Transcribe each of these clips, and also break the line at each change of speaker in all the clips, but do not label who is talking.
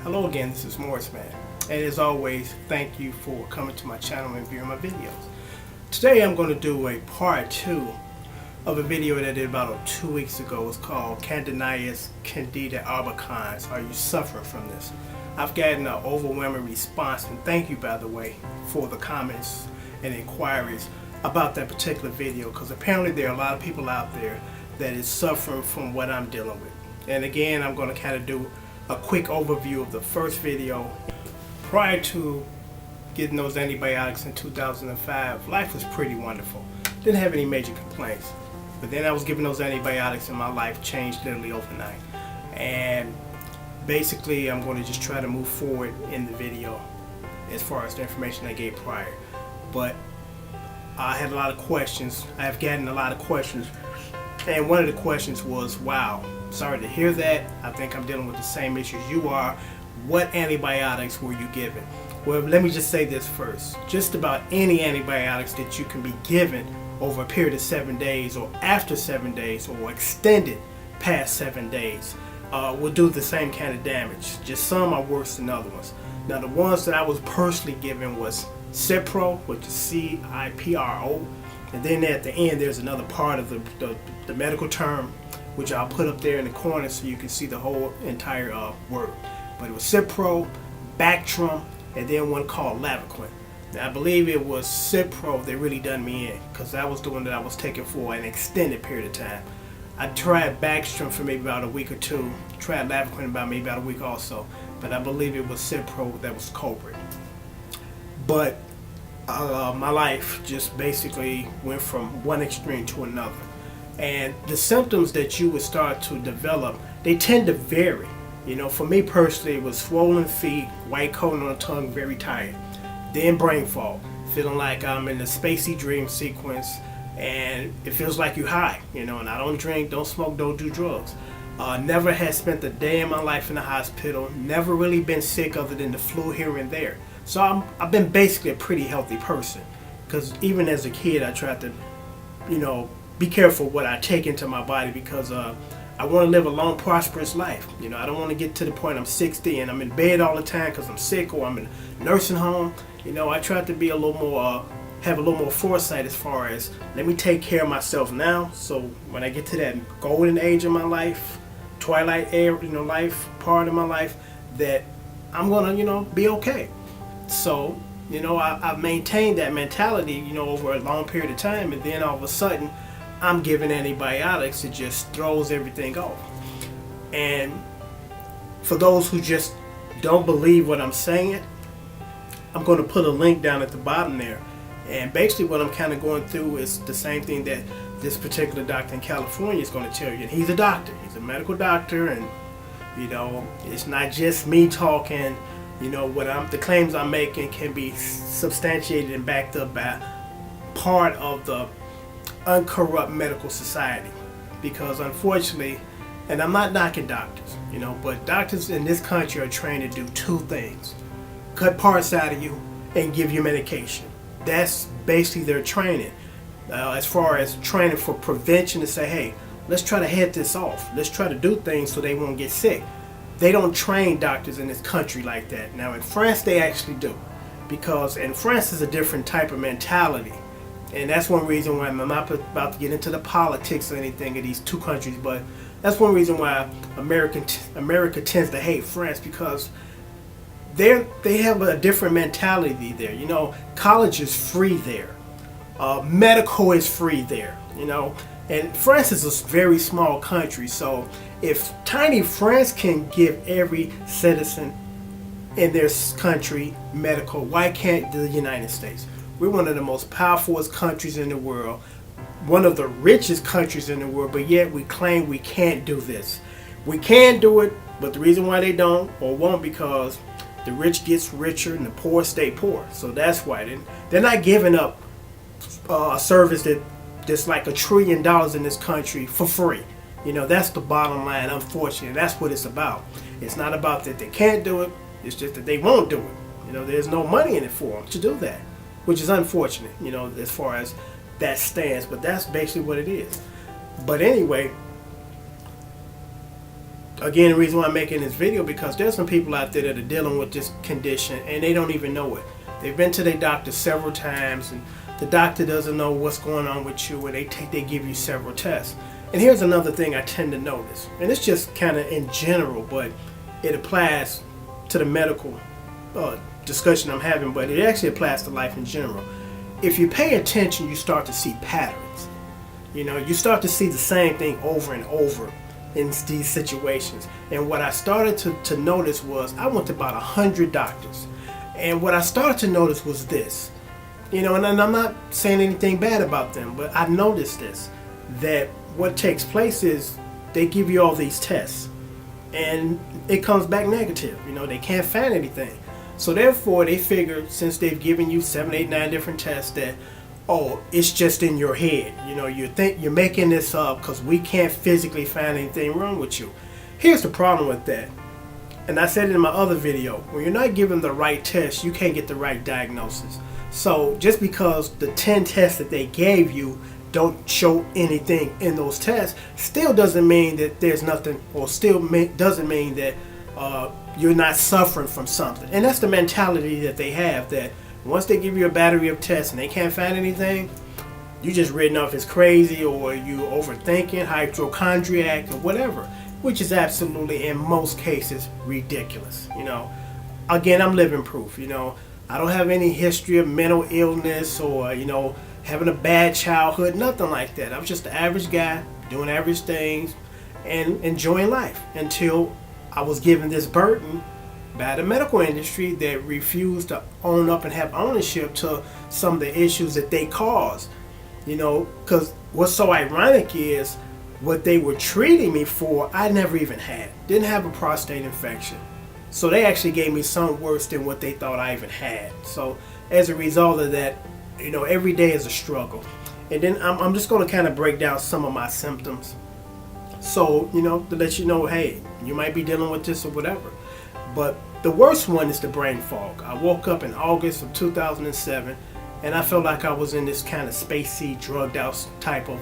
Hello again, this is Morris Man, and as always, thank you for coming to my channel and viewing my videos. Today I'm going to do a part 2 of a video that I did about 2 weeks ago. It's called Candidiasis and Candida Albicans. Are you suffering from this? I've gotten an overwhelming response, and thank you, by the way, for the comments and inquiries about that particular video, because apparently there are a lot of people out there that is suffering from what I'm dealing with. And again, I'm going to kind of do a quick overview of the first video. Prior to getting those antibiotics in 2005, life was pretty wonderful. Didn't have any major complaints. But then I was given those antibiotics and my life changed literally overnight. And basically I'm going to just try to move forward in the video as far as the information I gave prior. But I had a lot of questions. I have gotten a lot of questions. And one of the questions was, wow, sorry to hear that. I think I'm dealing with the same issues you are. What antibiotics were you given? Well, let me just say this first. Just about any antibiotics that you can be given over a period of 7 days or after 7 days or extended past 7 days will do the same kind of damage. Just some are worse than other ones. Now, the ones that I was personally given was Cipro, which is C-I-P-R-O. And then at the end, there's another part of the medical term, which I'll put up there in the corner so you can see the whole entire word. But it was Cipro, Bactrim, and then one called Lavequin. Now, I believe it was Cipro that really done me in, because that was the one that I was taking for an extended period of time. I tried Bactrim for maybe about a week or two, tried Lavequin about a week also, but I believe it was Cipro that was the culprit. But my life just basically went from one extreme to another. And the symptoms that you would start to develop, they tend to vary. You know, for me personally, it was swollen feet, white coat on the tongue, very tired. Then brain fog, feeling like I'm in a spacey dream sequence, and it feels like you're high, you know, and I don't drink, don't smoke, don't do drugs. Never had spent a day in my life in the hospital, never really been sick other than the flu here and there. So I've been basically a pretty healthy person, because even as a kid I tried to, you know, be careful what I take into my body, because I want to live a long, prosperous life. You know, I don't want to get to the point I'm 60 and I'm in bed all the time because I'm sick or I'm in a nursing home. You know, I tried to be a little more, have a little more foresight as far as, let me take care of myself now, so when I get to that golden age of my life, twilight era, you know, life part of my life, that I'm gonna, you know, be okay. So, you know, I've maintained that mentality, you know, over a long period of time, and then all of a sudden I'm given antibiotics. It just throws everything off. And for those who just don't believe what I'm saying, I'm going to put a link down at the bottom there. And basically what I'm kind of going through is the same thing that this particular doctor in California is going to tell you. And he's a doctor. He's a medical doctor, and, you know, it's not just me talking. You know, the claims I'm making can be substantiated and backed up by part of the uncorrupt medical society. Because unfortunately, and I'm not knocking doctors, you know, but doctors in this country are trained to do two things: cut parts out of you and give you medication. That's basically their training. As far as training for prevention, to say, hey, let's try to head this off. Let's try to do things so they won't get sick. They don't train doctors in this country like that. Now in France they actually do, because in France is a different type of mentality, and that's one reason why I'm not about to get into the politics or anything of these two countries, but that's one reason why America tends to hate France, because they have a different mentality there. You know, college is free there, medical is free there, you know. And France is a very small country, so if tiny France can give every citizen in their country medical, why can't the United States? We're one of the most powerful countries in the world, one of the richest countries in the world, but yet we claim we can't do this. We can do it, but the reason why they don't or won't, because the rich gets richer and the poor stay poor. So that's why they're not giving up a service that's like $1 trillion in this country for free. You know, that's the bottom line, unfortunately. That's what it's about. It's not about that they can't do it, it's just that they won't do it. You know, there's no money in it for them to do that, which is unfortunate, you know, as far as that stands. But that's basically what it is. But anyway, again, the reason why I'm making this video, because there's some people out there that are dealing with this condition and they don't even know it. They've been to their doctor several times and the doctor doesn't know what's going on with you, and they give you several tests. And here's another thing I tend to notice, and it's just kind of in general, but it applies to the medical discussion I'm having, but it actually applies to life in general. If you pay attention, you start to see patterns. You know, you start to see the same thing over and over in these situations. And what I started to notice was, I went to about 100 doctors. And what I started to notice was this. You know, and I'm not saying anything bad about them, but I noticed this, that what takes place is they give you all these tests and it comes back negative. You know, they can't find anything. So therefore they figure, since they've given you 7, 8, 9 different tests, that, oh, it's just in your head. You know, you think you're making this up because we can't physically find anything wrong with you. Here's the problem with that. And I said it in my other video, when you're not given the right test, you can't get the right diagnosis. So just because the 10 tests that they gave you don't show anything in those tests, still doesn't mean that there's nothing, or doesn't mean that you're not suffering from something. And that's the mentality that they have, that once they give you a battery of tests and they can't find anything, you just written off as crazy, or you overthinking, hypochondriac, or whatever, which is absolutely, in most cases, ridiculous. You know, again, I'm living proof. You know, I don't have any history of mental illness or, you know, having a bad childhood, nothing like that. I'm just an average guy doing average things and enjoying life, until I was given this burden by the medical industry that refused to own up and have ownership to some of the issues that they caused. You know, because what's so ironic is, what they were treating me for, I never even had. Didn't have a prostate infection. So they actually gave me something worse than what they thought I even had. So as a result of that, you know, every day is a struggle. And then I'm just going to kind of break down some of my symptoms. So, you know, to let you know, hey, you might be dealing with this or whatever. But the worst one is the brain fog. I woke up in August of 2007 and I felt like I was in this kind of spacey, drugged out type of,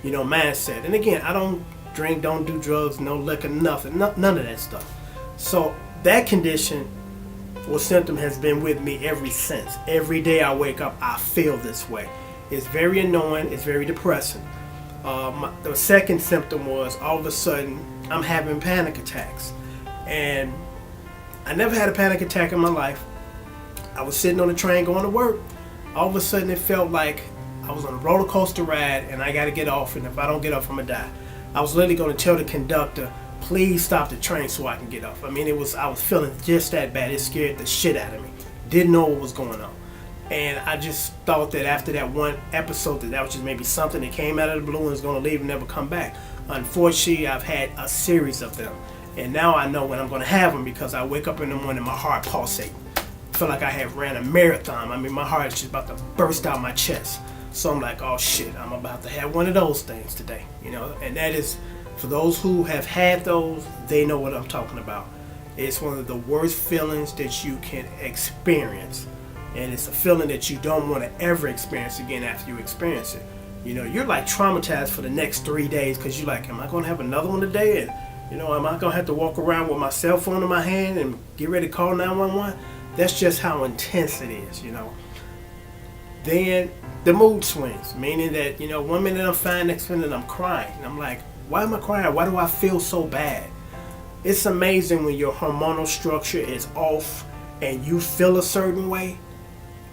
you know, mindset. And again, I don't drink, don't do drugs, no liquor, nothing, none of that stuff. So that condition or symptom has been with me ever since. Every day I wake up, I feel this way. It's very annoying. It's very depressing. The second symptom was, all of a sudden, I'm having panic attacks. And I never had a panic attack in my life. I was sitting on the train going to work. All of a sudden, it felt like I was on a roller coaster ride and I got to get off. And if I don't get off, I'm going to die. I was literally going to tell the conductor, please stop the train so I can get off. I mean, I was feeling just that bad. It scared the shit out of me. Didn't know what was going on. And I just thought that after that one episode, that was just maybe something that came out of the blue and was going to leave and never come back. Unfortunately, I've had a series of them. And now I know when I'm going to have them, because I wake up in the morning, my heart pulsating. I feel like I have ran a marathon. I mean, my heart is just about to burst out my chest. So I'm like, oh shit, I'm about to have one of those things today. You know, and that is, for those who have had those, they know what I'm talking about. It's one of the worst feelings that you can experience. And it's a feeling that you don't want to ever experience again after you experience it. You know, you're like traumatized for the next 3 days, because you're like, am I going to have another one today? And, you know, am I going to have to walk around with my cell phone in my hand and get ready to call 911? That's just how intense it is, you know. Then the mood swings, meaning that, you know, one minute I'm fine, next minute I'm crying. And I'm like, why am I crying? Why do I feel so bad? It's amazing when your hormonal structure is off and you feel a certain way,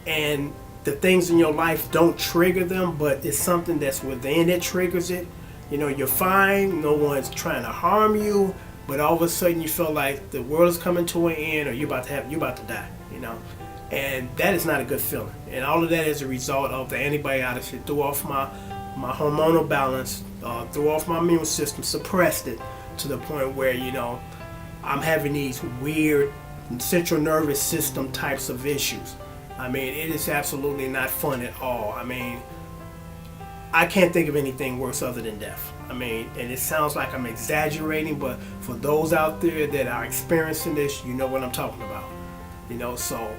and the things in your life don't trigger them, but it's something that's within that triggers it. You know, you're fine, no one's trying to harm you, but all of a sudden you feel like the world is coming to an end, or you're about to die, you know. And that is not a good feeling. And all of that is a result of the antibiotics that threw off my hormonal balance, threw off my immune system, suppressed it to the point where, you know, I'm having these weird central nervous system types of issues. I mean, it is absolutely not fun at all. I mean, I can't think of anything worse other than death. I mean, and it sounds like I'm exaggerating, but for those out there that are experiencing this, you know what I'm talking about. You know, so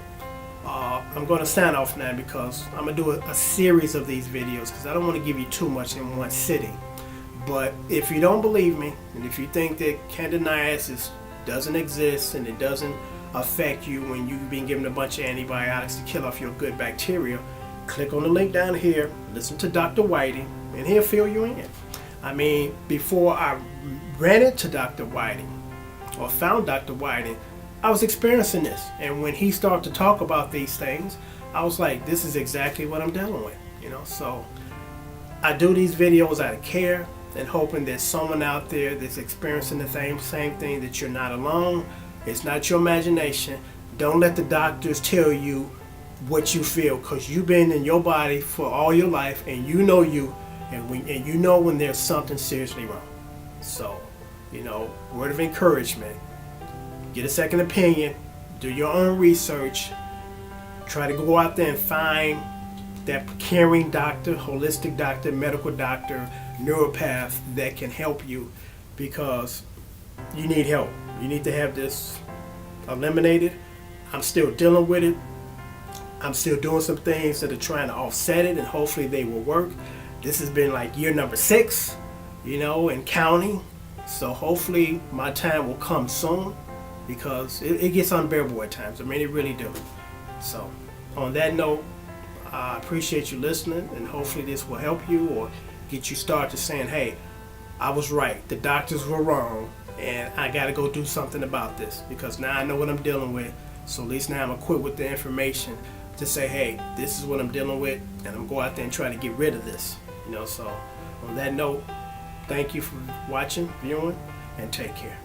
I'm going to sign off now, because I'm going to do a series of these videos, because I don't want to give you too much in one sitting. But if you don't believe me, and if you think that candidiasis doesn't exist and it doesn't affect you when you've been given a bunch of antibiotics to kill off your good bacteria, click on the link down here, listen to Dr. Whiting, and he'll fill you in. I mean, before I ran into Dr. Whiting or found Dr. Whiting, I was experiencing this. And when he started to talk about these things, I was like, this is exactly what I'm dealing with, you know. So I do these videos out of care and hoping that someone out there that's experiencing the same thing, that you're not alone. It's not your imagination. Don't let the doctors tell you what you feel, because you've been in your body for all your life, and you know you, and you know when there's something seriously wrong. So, you know, word of encouragement: get a second opinion, do your own research, try to go out there and find that caring doctor, holistic doctor, medical doctor, neuropath that can help you, because you need help. You need to have this eliminated. I'm still dealing with it. I'm still doing some things that are trying to offset it, and hopefully they will work. This has been like year number 6, you know, and counting. So hopefully my time will come soon, because it gets unbearable at times. I mean, it really do. So on that note, I appreciate you listening, and hopefully this will help you or get you started saying, hey, I was right, the doctors were wrong, and I got to go do something about this, because now I know what I'm dealing with. So at least now I'm equipped with the information to say, hey, this is what I'm dealing with, and I'm going to go out there and try to get rid of this, you know. So on that note, thank you for watching, viewing, and take care.